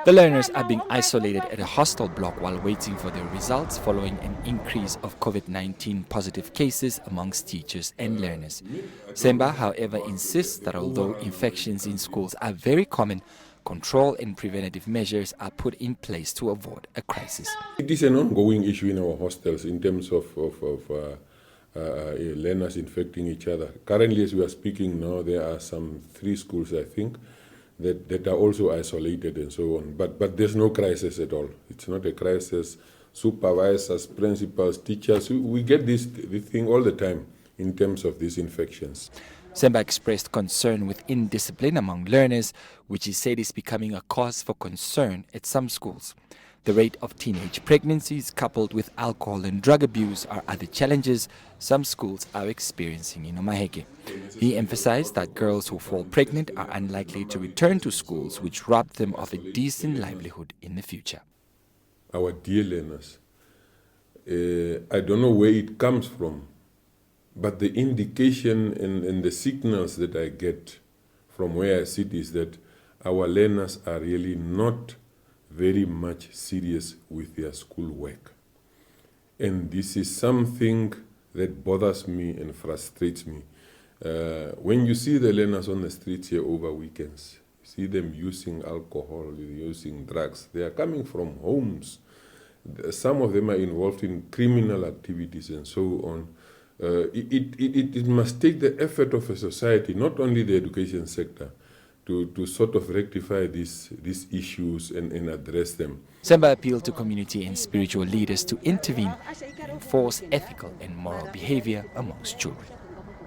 The learners are being isolated at a hostel block while waiting for their results following an increase of COVID-19 positive cases amongst teachers and learners. Semba, however, insists that although infections in schools are very common, control and preventative measures are put in place to avoid a crisis. It is an ongoing issue in our hostels in terms of learners infecting each other. Currently, as we are speaking now, there are some 3 schools, I think, that are also isolated and so on. But there's no crisis at all. It's not a crisis. Supervisors, principals, teachers, we get this thing all the time in terms of these infections. Semba expressed concern with indiscipline among learners, which he said is becoming a cause for concern at some schools. The rate of teenage pregnancies coupled with alcohol and drug abuse are other challenges some schools are experiencing in Omaheke. He emphasized that girls who fall pregnant are unlikely to return to schools, which rob them of a decent livelihood in the future. Our dear learners, I don't know where it comes from, but the indication and the signals that I get from where I sit is that our learners are really not very much serious with their schoolwork. And this is something that bothers me and frustrates me. When you see the learners on the streets here over weekends, you see them using alcohol, using drugs. They are coming from homes. Some of them are involved in criminal activities and so on. It must take the effort of a society, not only the education sector, to sort of rectify these issues and address them. Semba appealed to community and spiritual leaders to intervene and enforce ethical and moral behavior amongst children.